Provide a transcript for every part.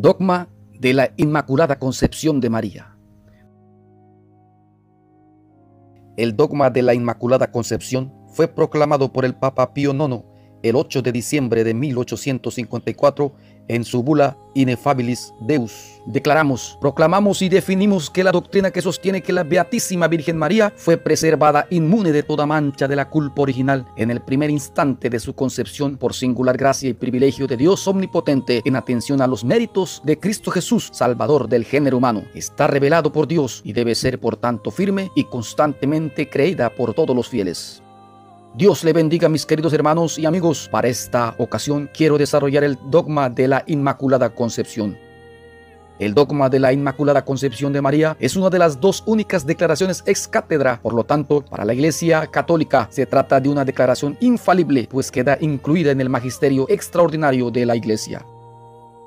Dogma de la Inmaculada Concepción de María. El dogma de la Inmaculada Concepción fue proclamado por el Papa Pío IX el 8 de diciembre de 1854 en su bula Ineffabilis Deus. Declaramos, proclamamos y definimos que la doctrina que sostiene que la Beatísima Virgen María fue preservada inmune de toda mancha de la culpa original en el primer instante de su concepción por singular gracia y privilegio de Dios omnipotente en atención a los méritos de Cristo Jesús, Salvador del género humano. Está revelado por Dios y debe ser por tanto firme y constantemente creída por todos los fieles. Dios le bendiga, mis queridos hermanos y amigos. Para esta ocasión quiero desarrollar el dogma de la Inmaculada Concepción. El dogma de la Inmaculada Concepción de María es una de las dos únicas declaraciones ex cátedra. Por lo tanto, para la Iglesia Católica se trata de una declaración infalible, pues queda incluida en el magisterio extraordinario de la Iglesia.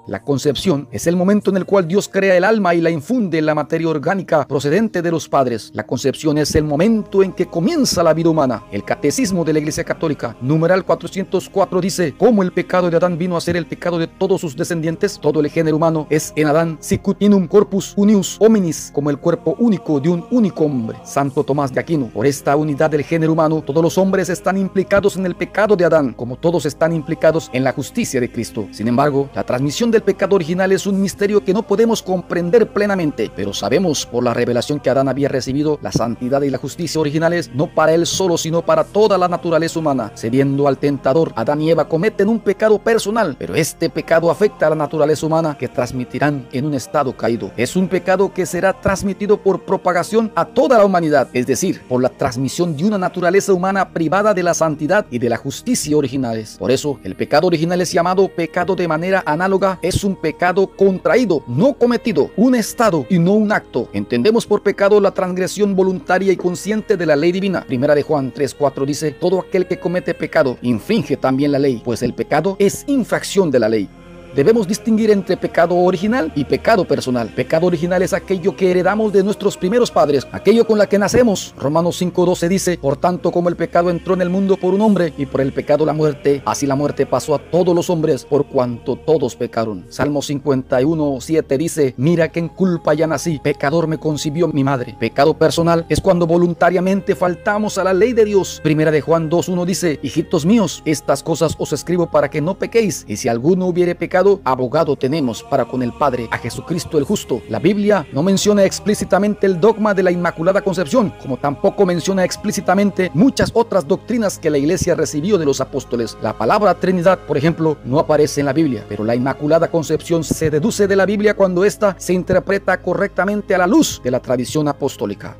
La concepción es el momento en el cual Dios crea el alma y la infunde en la materia orgánica procedente de los padres. La concepción es el momento en que comienza la vida humana. El Catecismo de la Iglesia Católica, numeral 404, dice: como el pecado de Adán vino a ser el pecado de todos sus descendientes, todo el género humano es en Adán sicut unum corpus unius hominis, como el cuerpo único de un único hombre. Santo Tomás de Aquino. Por esta unidad del género humano, todos los hombres están implicados en el pecado de Adán, como todos están implicados en la justicia de Cristo. Sin embargo, la transmisión del pecado original es un misterio que no podemos comprender plenamente, pero sabemos por la revelación que Adán había recibido la santidad y la justicia originales no para él solo, sino para toda la naturaleza humana. Cediendo al tentador, Adán y Eva cometen un pecado personal, pero este pecado afecta a la naturaleza humana que transmitirán en un estado caído. Es un pecado que será transmitido por propagación a toda la humanidad, es decir, por la transmisión de una naturaleza humana privada de la santidad y de la justicia originales. Por eso, el pecado original es llamado pecado de manera análoga. Es un pecado contraído, no cometido, un estado y no un acto. Entendemos por pecado la transgresión voluntaria y consciente de la ley divina. Primera de Juan 3:4 dice: todo aquel que comete pecado infringe también la ley, pues el pecado es infracción de la ley. Debemos distinguir entre pecado original y pecado personal. Pecado original es aquello que heredamos de nuestros primeros padres, aquello con la que nacemos. Romanos 5:12 dice: por tanto, como el pecado entró en el mundo por un hombre, y por el pecado la muerte, así la muerte pasó a todos los hombres, por cuanto todos pecaron. Salmo 51:7 dice: mira que en culpa ya nací, pecador me concibió mi madre. Pecado personal es cuando voluntariamente faltamos a la ley de Dios. Primera de Juan 2:1 dice: hijitos míos, estas cosas os escribo para que no pequéis, y si alguno hubiere pecado, abogado tenemos para con el Padre, a Jesucristo el justo. La Biblia no menciona explícitamente el dogma de la Inmaculada Concepción, como tampoco menciona explícitamente muchas otras doctrinas que la Iglesia recibió de los apóstoles. La palabra Trinidad, por ejemplo, no aparece en la Biblia, pero la Inmaculada Concepción se deduce de la Biblia cuando ésta se interpreta correctamente a la luz de la tradición apostólica.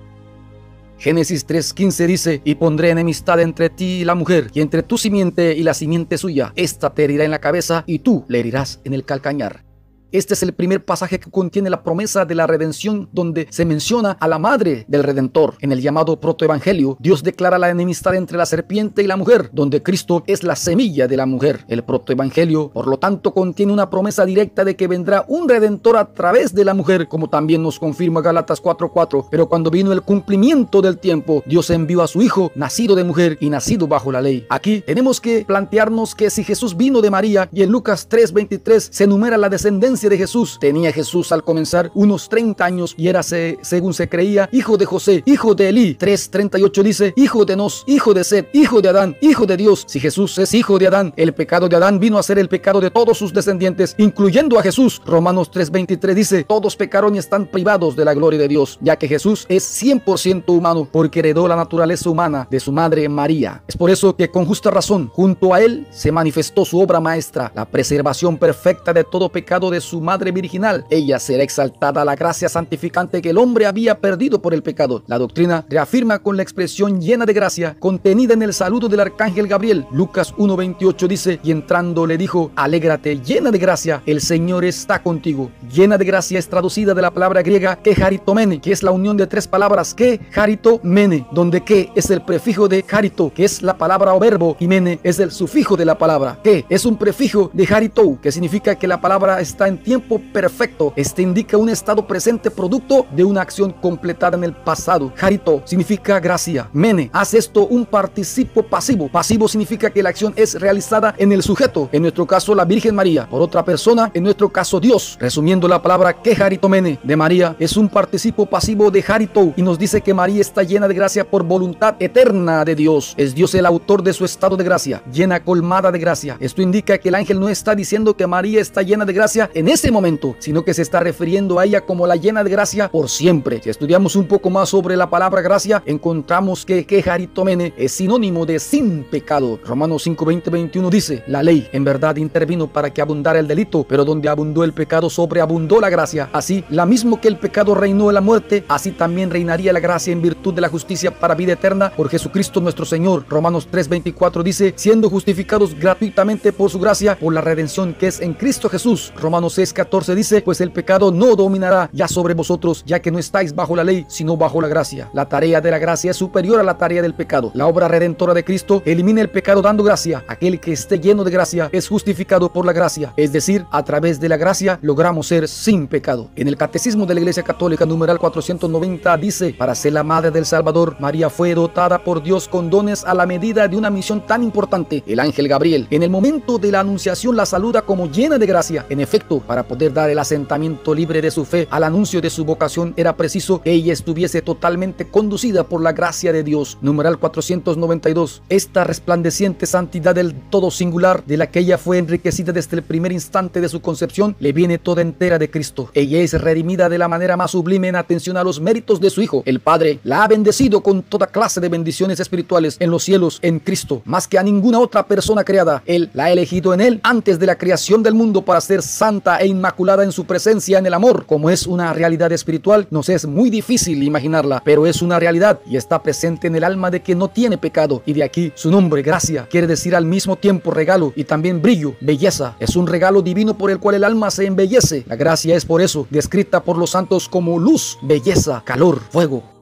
Génesis 3:15 dice: y pondré enemistad entre ti y la mujer, y entre tu simiente y la simiente suya. Esta te herirá en la cabeza, y tú le herirás en el calcañar. Este es el primer pasaje que contiene la promesa de la redención, donde se menciona a la madre del Redentor. En el llamado protoevangelio, Dios declara la enemistad entre la serpiente y la mujer, donde Cristo es la semilla de la mujer. El protoevangelio, por lo tanto, contiene una promesa directa de que vendrá un Redentor a través de la mujer, como también nos confirma Gálatas 4:4. Pero cuando vino el cumplimiento del tiempo, Dios envió a su Hijo, nacido de mujer y nacido bajo la ley. Aquí tenemos que plantearnos que si Jesús vino de María, y en Lucas 3:23 se enumera la descendencia de Jesús, tenía Jesús al comenzar unos 30 años y era, según se creía, hijo de José, hijo de Elí. 3:38 dice: hijo de Nos, hijo de Set, hijo de Adán, hijo de Dios. Si Jesús es hijo de Adán, el pecado de Adán vino a ser el pecado de todos sus descendientes, incluyendo a Jesús. Romanos 3:23 dice: todos pecaron y están privados de la gloria de Dios, ya que Jesús es 100% humano, porque heredó la naturaleza humana de su madre María. Es por eso que con justa razón, junto a él se manifestó su obra maestra, la preservación perfecta de todo pecado de su madre virginal. Ella será exaltada a la gracia santificante que el hombre había perdido por el pecado. La doctrina reafirma con la expresión llena de gracia contenida en el saludo del arcángel Gabriel. Lucas 1:28 dice: y entrando le dijo: alégrate, llena de gracia, el Señor está contigo. Llena de gracia es traducida de la palabra griega que charitomene, que es la unión de tres palabras, que charitomene, donde que es el prefijo de charito, que es la palabra o verbo, y mene es el sufijo de la palabra. Que es un prefijo de charitou, que significa que la palabra está en tiempo perfecto. Este indica un estado presente producto de una acción completada en el pasado. Charito significa gracia. Mene hace esto un participio pasivo. Pasivo significa que la acción es realizada en el sujeto, en nuestro caso la Virgen María, por otra persona, en nuestro caso Dios. Resumiendo, la palabra que Charitomene de María es un participio pasivo de Charito y nos dice que María está llena de gracia por voluntad eterna de Dios. Es Dios el autor de su estado de gracia, llena, colmada de gracia. Esto indica que el ángel no está diciendo que María está llena de gracia en ese momento, sino que se está refiriendo a ella como la llena de gracia por siempre. Si estudiamos un poco más sobre la palabra gracia, encontramos que Charitomene es sinónimo de sin pecado. Romanos 5, 20, 21 dice: la ley en verdad intervino para que abundara el delito, pero donde abundó el pecado, sobreabundó la gracia. Así, la mismo que el pecado reinó en la muerte, así también reinaría la gracia en virtud de la justicia para vida eterna por Jesucristo nuestro Señor. Romanos 3, 24 dice: siendo justificados gratuitamente por su gracia, por la redención que es en Cristo Jesús. Romanos 6, 14 dice: pues el pecado no dominará ya sobre vosotros, ya que no estáis bajo la ley, sino bajo la gracia. La tarea de la gracia es superior a la tarea del pecado. La obra redentora de Cristo elimina el pecado dando gracia. Aquel que esté lleno de gracia es justificado por la gracia, es decir, a través de la gracia logramos ser sin pecado. En el Catecismo de la Iglesia Católica, numeral 490, dice: para ser la madre del Salvador, María fue dotada por Dios con dones a la medida de una misión tan importante. El ángel Gabriel, en el momento de la anunciación, la saluda como llena de gracia. En efecto, para poder dar el asentamiento libre de su fe al anuncio de su vocación, era preciso que ella estuviese totalmente conducida por la gracia de Dios. Numeral 492. Esta resplandeciente santidad del todo singular, de la que ella fue enriquecida desde el primer instante de su concepción, le viene toda entera de Cristo. Ella es redimida de la manera más sublime en atención a los méritos de su Hijo. El Padre la ha bendecido con toda clase de bendiciones espirituales en los cielos en Cristo, más que a ninguna otra persona creada. Él la ha elegido en Él antes de la creación del mundo para ser santa e inmaculada en su presencia en el amor. Como es una realidad espiritual, nos es muy difícil imaginarla, pero es una realidad y está presente en el alma de que no tiene pecado, y de aquí su nombre, gracia, quiere decir al mismo tiempo regalo y también brillo, belleza. Es un regalo divino por el cual el alma se embellece. La gracia es por eso descrita por los santos como luz, belleza, calor, fuego.